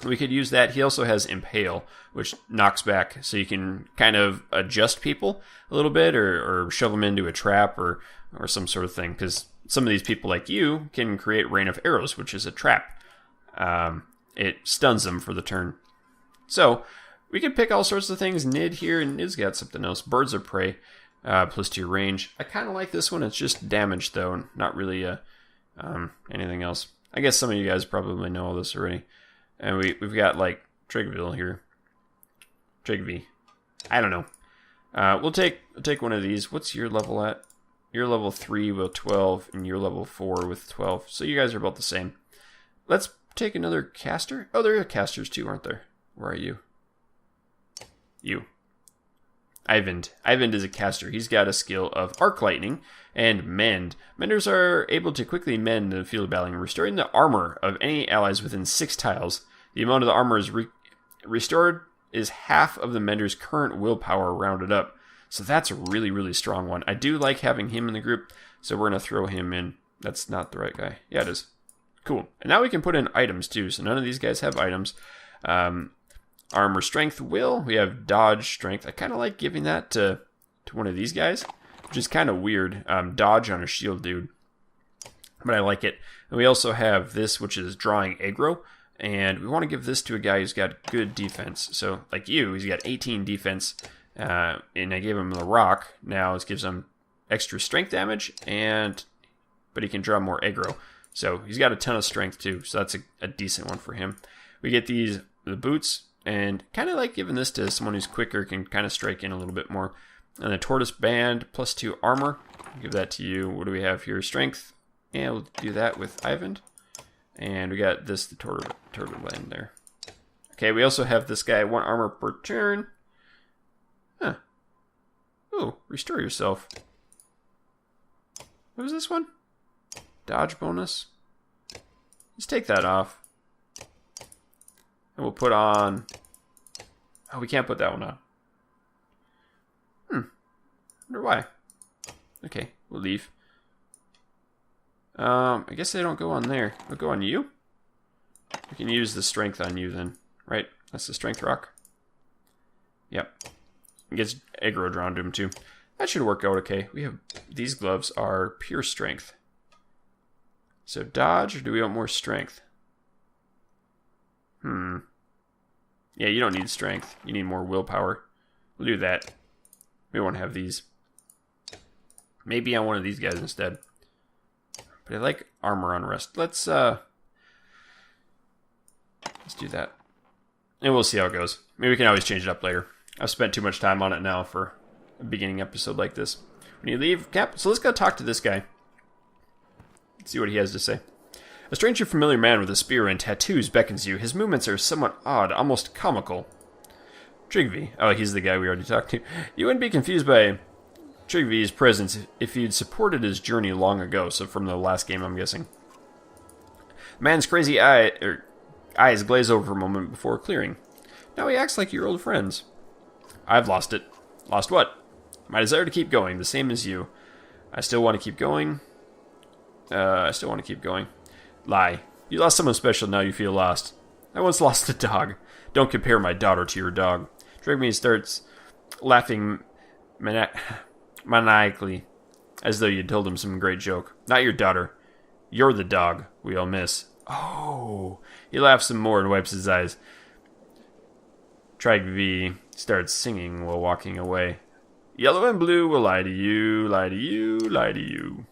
Speaker 1: We could use that. He also has Impale, which knocks back. So you can kind of adjust people a little bit or shove them into a trap or some sort of thing. Because some of these people like you can create Rain of Arrows, which is a trap. It stuns them for the turn. So, we could pick all sorts of things. Nid here, and Nid's got something else. Birds of Prey, plus 2 range. I kind of like this one. It's just damage, though, not really anything else. I guess some of you guys probably know all this already. And we've got, like, Trigville here. Trigvi. I don't know. We'll take one of these. What's your level at? You're level 3 with 12, and you're level 4 with 12. So you guys are about the same. Let's take another caster. Oh, there are casters, too, aren't there? Where are you? You. Ivand. Ivand is a caster. He's got a skill of Arc Lightning and Mend. Menders are able to quickly mend in the field of battle, restoring the armor of any allies within 6 tiles. The amount of the armor is restored is half of the Mender's current willpower rounded up. So that's a really, really strong one. I do like having him in the group, so we're going to throw him in. That's not the right guy. Yeah, it is. Cool. And now we can put in items, too. So none of these guys have items. armor, strength, will. We have dodge, strength. I kind of like giving that to one of these guys, which is kind of weird. Dodge on a shield dude, but I like it. And we also have this, which is drawing aggro, and we want to give this to a guy who's got good defense. So like you, he's got 18 defense, and I gave him the rock. Now it gives him extra strength damage, but he can draw more aggro. So he's got a ton of strength too, so that's a decent one for him. We get the boots, and kind of like giving this to someone who's quicker, can kind of strike in a little bit more. And the tortoise band, +2 armor. Give that to you. What do we have here? Strength. And we'll do that with Ivan. And we got this, the turtle band there. Okay, we also have this guy, 1 armor per turn. Huh. Ooh, restore yourself. What was this one? Dodge bonus. Let's take that off. And we'll put on... Oh, we can't put that one on. Wonder why. Okay, we'll leave. I guess they don't go on there. They'll go on you? We can use the strength on you then, right? That's the strength rock. Yep. It gets aggro drawn to him too. That should work out okay. We have... These gloves are pure strength. So dodge, or do we want more strength? Yeah, you don't need strength. You need more willpower. We'll do that. We won't have these. Maybe on one of these guys instead. But I like armor on rest. Let's do that. And we'll see how it goes. Maybe we can always change it up later. I've spent too much time on it now for a beginning episode like this. When you leave, Cap, so let's go talk to this guy. Let's see what he has to say. A strange and familiar man with a spear and tattoos beckons you. His movements are somewhat odd, almost comical. Trigvi. Oh, he's the guy we already talked to. You wouldn't be confused by Trigvi's presence if you'd supported his journey long ago. So from the last game, I'm guessing. The man's crazy eyes glaze over for a moment before clearing. Now he acts like your old friends. I've lost it. Lost what? My desire to keep going, the same as you. I still want to keep going. Lie. You lost someone special, now you feel lost. I once lost a dog. Don't compare my daughter to your dog. Trigvi starts laughing maniacally, as though you told him some great joke. Not your daughter. You're the dog we all miss. Oh. He laughs some more and wipes his eyes. Trigvi starts singing while walking away. Yellow and blue will lie to you, lie to you, lie to you.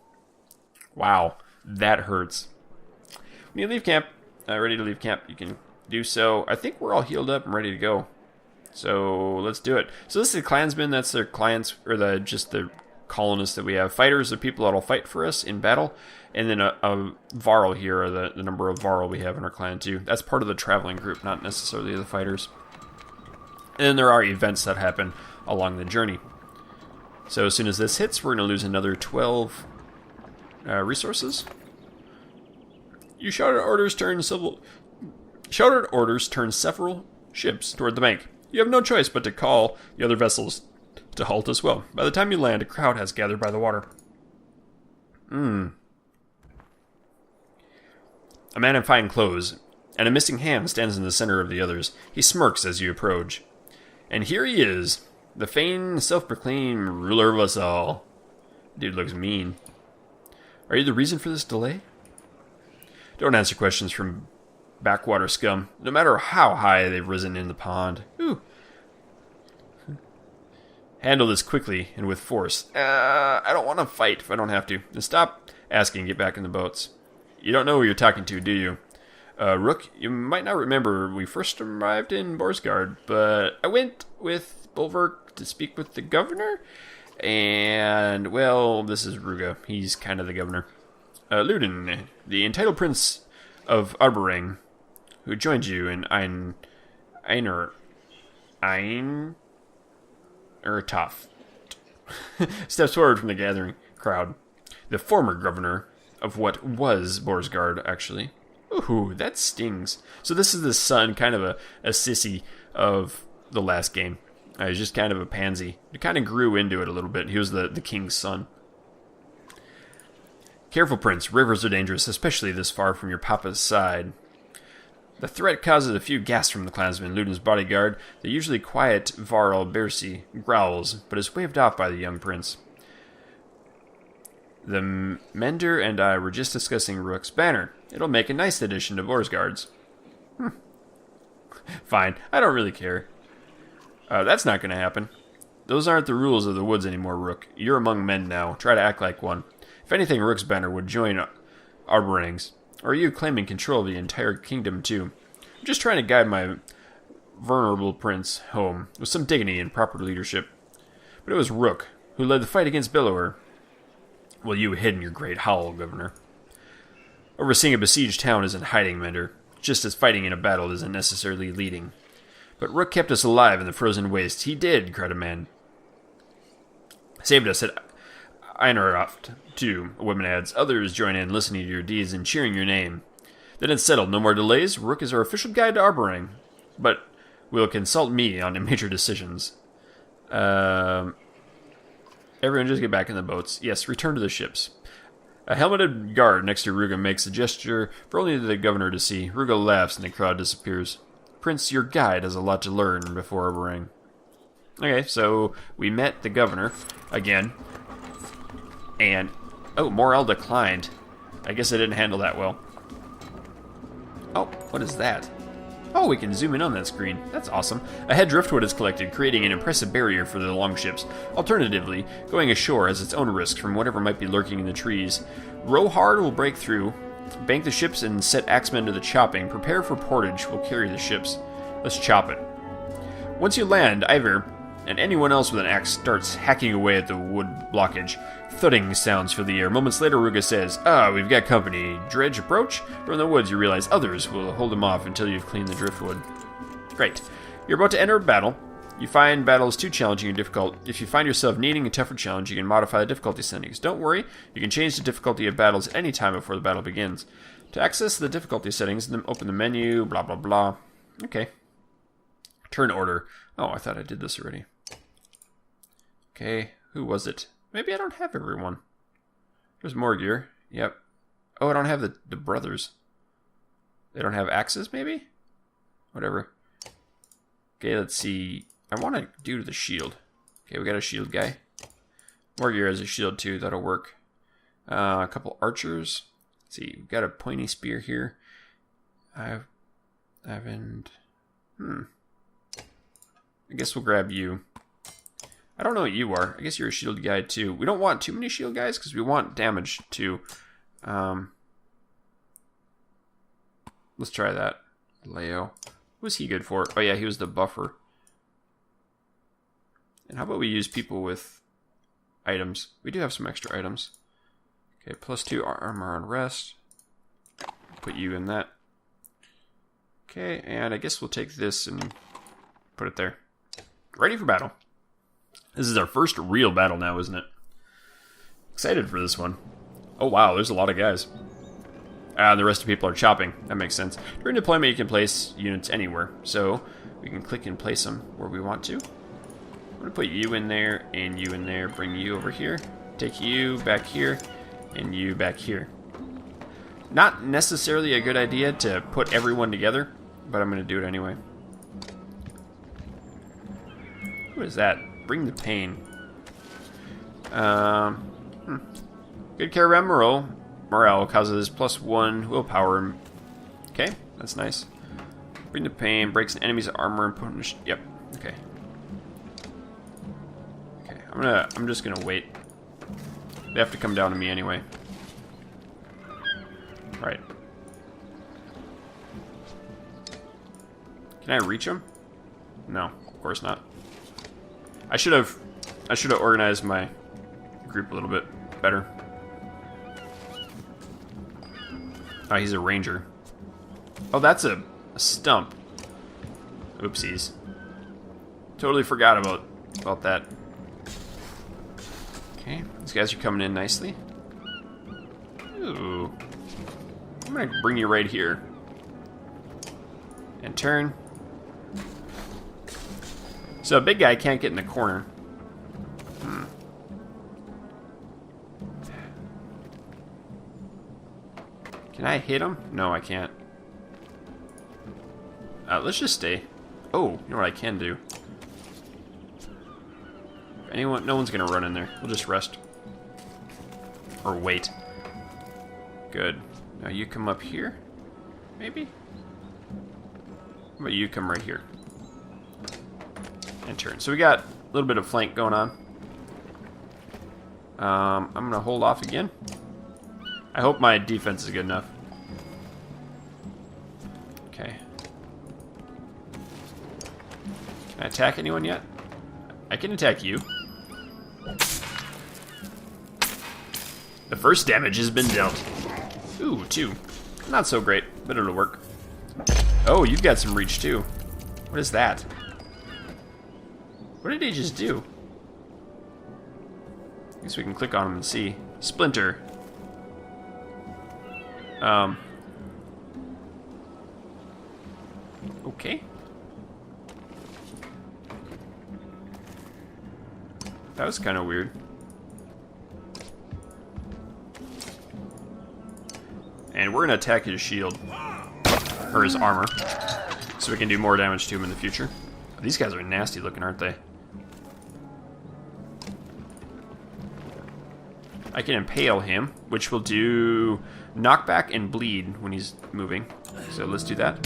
Speaker 1: Wow, that hurts. When you leave camp, ready to leave camp, you can do so. I think we're all healed up and ready to go. So let's do it. So this is the clansmen. That's their clients, or just the colonists that we have. Fighters are people that'll fight for us in battle. And then a Varl here, or the number of Varl we have in our clan too. That's part of the traveling group, not necessarily the fighters. And then there are events that happen along the journey. So as soon as this hits, we're going to lose another 12 resources. You shouted orders turn several ships toward the bank. You have no choice but to call the other vessels to halt as well. By the time you land, a crowd has gathered by the water. A man in fine clothes and a missing hand stands in the center of the others. He smirks as you approach. And here he is, the feigned, self-proclaimed ruler of us all. Dude looks mean. Are you the reason for this delay? Don't answer questions from backwater scum, no matter how high they've risen in the pond. Ooh. Handle this quickly and with force. I don't want to fight if I don't have to. And stop asking and get back in the boats. You don't know who you're talking to, do you? Rook, you might not remember we first arrived in Borsgard, but I went with Bulwark to speak with the governor, and, well, this is Ruga. He's kind of the governor. Luden, the entitled prince of Arboreng, who joined you in Tough. Steps forward from the gathering crowd. The former governor of what was Borsgard, actually. Ooh, that stings. So this is the son, kind of a sissy of the last game. He's just kind of a pansy. He kind of grew into it a little bit. He was the king's son. Careful, Prince. Rivers are dangerous, especially this far from your papa's side. The threat causes a few gasps from the clansmen. Ludin's bodyguard, the usually quiet Varl Bersi, growls, but is waved off by the young prince. The Mender and I were just discussing Rook's banner. It'll make a nice addition to Borsgard's. Fine, I don't really care. That's not going to happen. Those aren't the rules of the woods anymore, Rook. You're among men now. Try to act like one. If anything, Rook's banner would join our ranks. Or are you claiming control of the entire kingdom, too? I'm just trying to guide my venerable prince home, with some dignity and proper leadership. But it was Rook who led the fight against Bellower. Well, you hid in your great howl, Governor. Overseeing a besieged town isn't hiding, Mender. Just as fighting in a battle isn't necessarily leading. But Rook kept us alive in the frozen wastes. He did, cried a man. Saved us at Einaraft, too, a woman adds. Others join in, listening to your deeds and cheering your name. Then it's settled. No more delays. Rook is our official guide to Arborang. But will consult me on major decisions. Everyone just get back in the boats. Yes, return to the ships. A helmeted guard next to Ruga makes a gesture for only the governor to see. Ruga laughs and the crowd disappears. Prince, your guide has a lot to learn before Arborang. Okay, so we met the governor again. And, oh, morale declined. I guess I didn't handle that well. Oh, what is that? Oh, we can zoom in on that screen. That's awesome. A head driftwood is collected, creating an impressive barrier for the longships. Alternatively, going ashore has its own risks from whatever might be lurking in the trees. Row hard will break through. Bank the ships and set axemen to the chopping. Prepare for portage. We'll carry the ships. Let's chop it. Once you land, Iver and anyone else with an axe starts hacking away at the wood blockage. Thudding sounds fill the air. Moments later, Ruga says, we've got company. Dredge approach. From the woods, you realize others will hold them off until you've cleaned the driftwood. Great. You're about to enter a battle. You find battles too challenging or difficult. If you find yourself needing a tougher challenge, you can modify the difficulty settings. Don't worry, you can change the difficulty of battles any time before the battle begins. To access the difficulty settings, open the menu, blah, blah, blah. Okay. Turn order. Oh, I thought I did this already. Okay, who was it? Maybe I don't have everyone. There's Morgir. Yep. Oh, I don't have the brothers. They don't have axes, maybe? Whatever. Okay, let's see. I want to do the shield. Okay, we got a shield guy. Morgir has a shield too. That'll work. A couple archers. Let's see. We've got a pointy spear here. I haven't... I guess we'll grab you. I don't know what you are. I guess you're a shield guy too. We don't want too many shield guys because we want damage too. Let's try that. Leo. Who's he good for? Oh yeah, he was the buffer. And how about we use people with items? We do have some extra items. Okay, +2 armor on rest. Put you in that. Okay, and I guess we'll take this and put it there. Ready for battle. This is our first real battle now, isn't it? Excited for this one. Oh wow, there's a lot of guys. The rest of people are chopping. That makes sense. During deployment, you can place units anywhere. So, we can click and place them where we want to. I'm going to put you in there, and you in there. Bring you over here. Take you back here, and you back here. Not necessarily a good idea to put everyone together, but I'm going to do it anyway. What is that? Bring the pain. Good caravan morale causes +1 willpower. Okay, that's nice. Bring the pain, breaks an enemy's armor and punish. Yep. Okay. Okay. I'm just gonna wait. They have to come down to me anyway. Right. Can I reach them? No, of course not. I should have organized my group a little bit better. Oh, he's a ranger. Oh, that's a stump. Oopsies. Totally forgot about that. Okay, these guys are coming in nicely. Ooh. I'm gonna bring you right here. And turn. So a big guy can't get in the corner. Can I hit him? No, I can't. Let's just stay. Oh, you know what I can do? Anyone? No one's gonna run in there. We'll just rest. Or wait. Good. Now you come up here. Maybe? How about you come right here? And turn. So we got a little bit of flank going on. I'm gonna hold off again. I hope my defense is good enough. Okay. Can I attack anyone yet? I can attack you. The first damage has been dealt. Ooh, 2. Not so great, but it'll work. Oh, you've got some reach too. What is that? What did he just do? I guess we can click on him and see. Splinter. Okay. That was kind of weird. And we're going to attack his shield. Or his armor. So we can do more damage to him in the future. These guys are nasty looking, aren't they? I can impale him, which will do knockback and bleed when he's moving. So let's do that.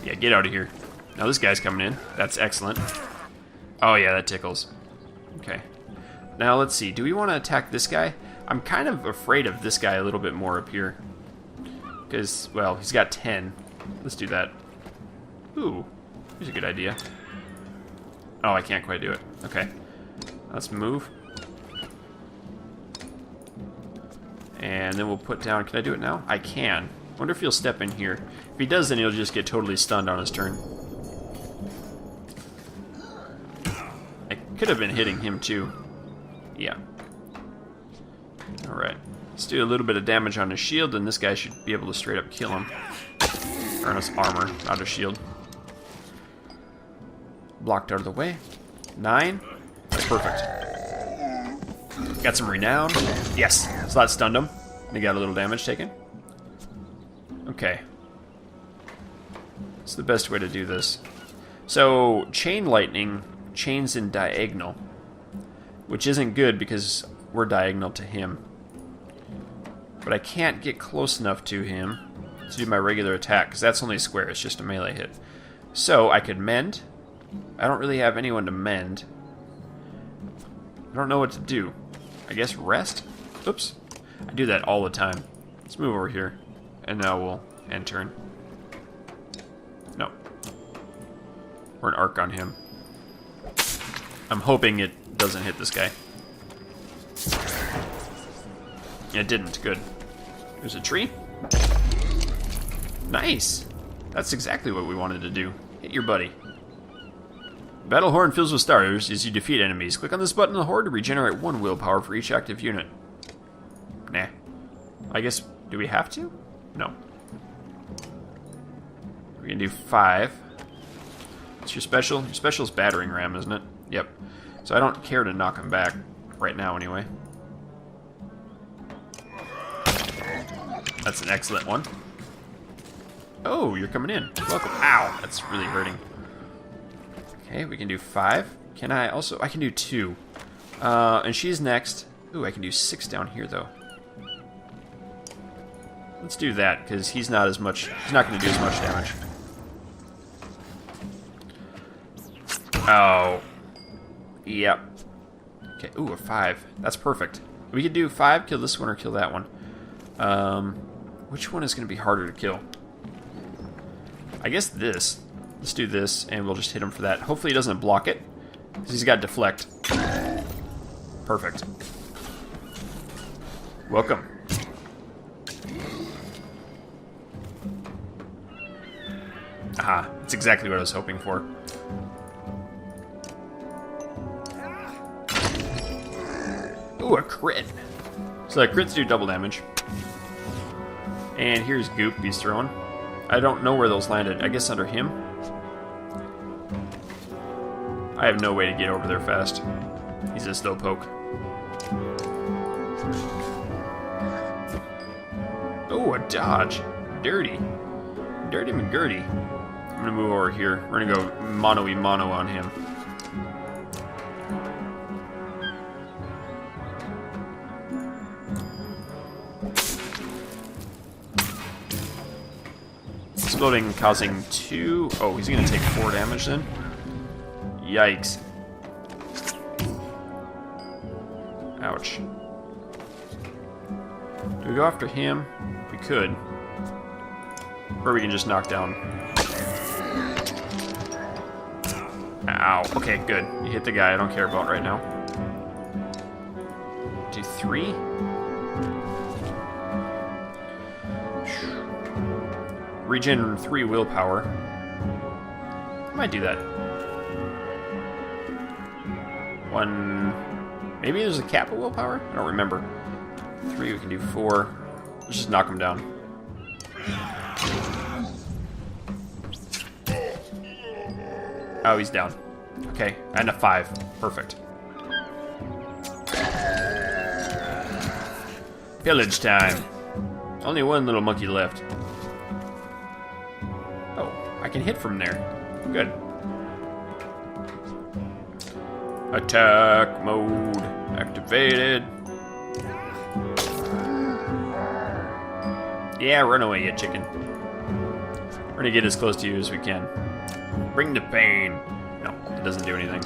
Speaker 1: Yeah, get out of here. Now this guy's coming in. That's excellent. Oh yeah, that tickles. Okay. Now let's see. Do we want to attack this guy? I'm kind of afraid of this guy a little bit more up here. Because, well, he's got 10. Let's do that. Ooh, here's a good idea. Oh, I can't quite do it. Okay. Let's move. And then we'll put down... Can I do it now? I can. Wonder if he'll step in here. If he does, then he'll just get totally stunned on his turn. I could have been hitting him, too. Yeah. Alright. Let's do a little bit of damage on his shield, and this guy should be able to straight up kill him. Or on his armor, not his shield. Blocked out of the way. 9. That's perfect. Got some renown. Yes, so that stunned him. He got a little damage taken. Okay. What's the best way to do this? So, chain lightning chains in diagonal. Which isn't good because we're diagonal to him. But I can't get close enough to him to do my regular attack, because that's only a square, it's just a melee hit. So, I could mend. I don't really have anyone to mend. I don't know what to do. I guess rest? Oops. I do that all the time. Let's move over here. And now we'll end turn. No. Or an arc on him. I'm hoping it doesn't hit this guy. It didn't. Good. There's a tree. Nice. That's exactly what we wanted to do. Hit your buddy. Battle Horn fills with stars as you defeat enemies. Click on this button in the Horde to regenerate 1 willpower for each active unit. Nah. I guess, do we have to? No. We're gonna do 5. What's your special? Your special's battering ram, isn't it? Yep. So I don't care to knock him back. Right now, anyway. That's an excellent one. Oh, you're coming in. Welcome. Ow, that's really hurting. Okay, we can do 5. Can I also... I can do 2. And she's next. Ooh, I can do 6 down here, though. Let's do that, because he's not as much... He's not going to do as much damage. Oh. Yep. Okay, ooh, a 5. That's perfect. We could do 5, kill this one, or kill that one. Which one is going to be harder to kill? I guess this. Let's do this, and we'll just hit him for that. Hopefully he doesn't block it, because he's got deflect. Perfect. Welcome. Aha, that's exactly what I was hoping for. Ooh, a crit. So the crits do double damage. And here's Goop he's throwing. I don't know where those landed. I guess under him? I have no way to get over there fast. He's a slow poke. Oh, a dodge. Dirty. Dirty McGurdy. I'm gonna move over here. We're gonna go mono-y-mono on him. Exploding, causing 2... Oh, he's gonna take 4 damage then? Yikes. Ouch. Do we go after him? We could. Or we can just knock down. Ow. Okay, good. You hit the guy I don't care about right now. Do 3? Regen 3 willpower. I might do that. 1... Maybe there's a cap of willpower? I don't remember. 3, we can do 4. Let's just knock him down. Oh, he's down. Okay, and a 5. Perfect. Pillage time. Only one little monkey left. Oh, I can hit from there. Good. Attack mode activated. Yeah, run away, you chicken. We're gonna get as close to you as we can. Bring the pain. No, it doesn't do anything.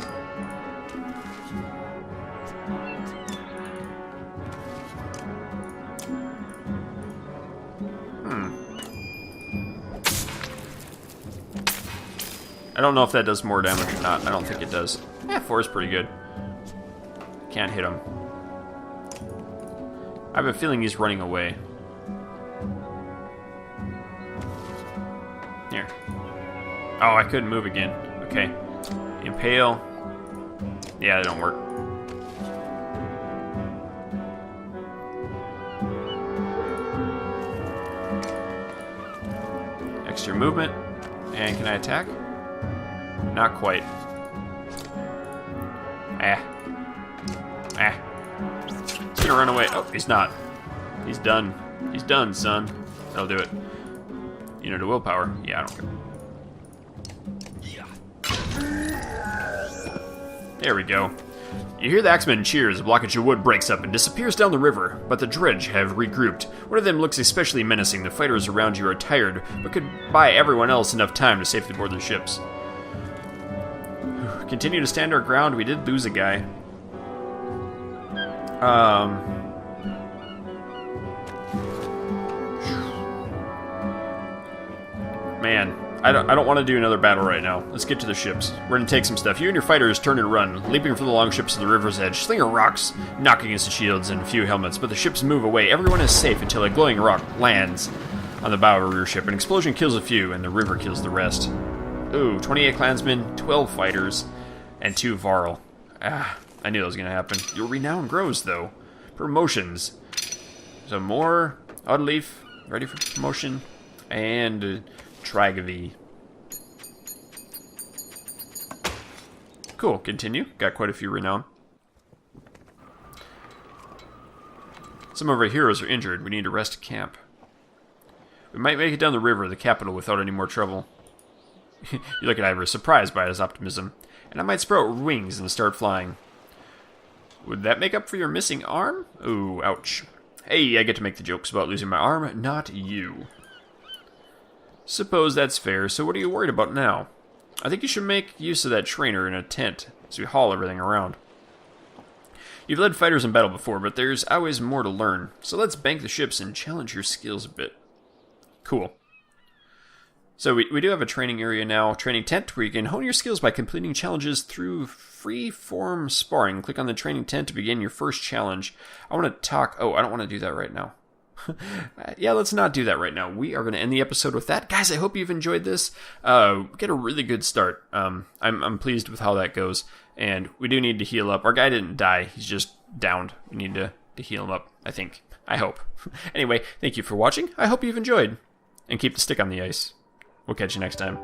Speaker 1: I don't know if that does more damage or not. I don't think it does. Yeah, 4 is pretty good. Can't hit him. I have a feeling he's running away. Here. Oh, I couldn't move again. Okay. Impale. Yeah, that don't work. Extra movement. And can I attack? Not quite. He's gonna run away. Oh, he's not. He's done. He's done, son. That'll do it. Unit of willpower. Yeah, I don't care. There we go. You hear the axemen cheer as a blockage of wood breaks up and disappears down the river, but the dredge have regrouped. One of them looks especially menacing. The fighters around you are tired, but could buy everyone else enough time to safely board their ships. Continue to stand our ground. We did lose a guy. Man, I don't want to do another battle right now. Let's get to the ships. We're gonna take some stuff. You and your fighters turn and run, leaping for the long ships to the river's edge. Slinger rocks knock against the shields and a few helmets, but the ships move away. Everyone is safe until a glowing rock lands on the bow of a rear ship. An explosion kills a few, and the river kills the rest. Ooh, 28 clansmen, 12 fighters, and 2 Varl. Ah, I knew that was gonna happen. Your renown grows, though. Promotions. So more Oddleaf, ready for promotion, and Tragavi. Cool, continue. Got quite a few renown. Some of our heroes are injured. We need to rest camp. We might make it down the river, the capital, without any more trouble. You look at Ivor, surprised by his optimism. And I might sprout wings and start flying. Would that make up for your missing arm? Ooh, ouch. Hey, I get to make the jokes about losing my arm, not you. Suppose that's fair, so what are you worried about now? I think you should make use of that trainer in a tent, as we haul everything around. You've led fighters in battle before, but there's always more to learn, so let's bank the ships and challenge your skills a bit. Cool. So we do have a training area now, training tent, where you can hone your skills by completing challenges through free-form sparring. Click on the training tent to begin your first challenge. I want to talk... Oh, I don't want to do that right now. Yeah, let's not do that right now. We are going to end the episode with that. Guys, I hope you've enjoyed this. Get a really good start. I'm pleased with how that goes. And we do need to heal up. Our guy didn't die. He's just downed. We need to heal him up, I think. I hope. Anyway, thank you for watching. I hope you've enjoyed. And keep the stick on the ice. We'll catch you next time.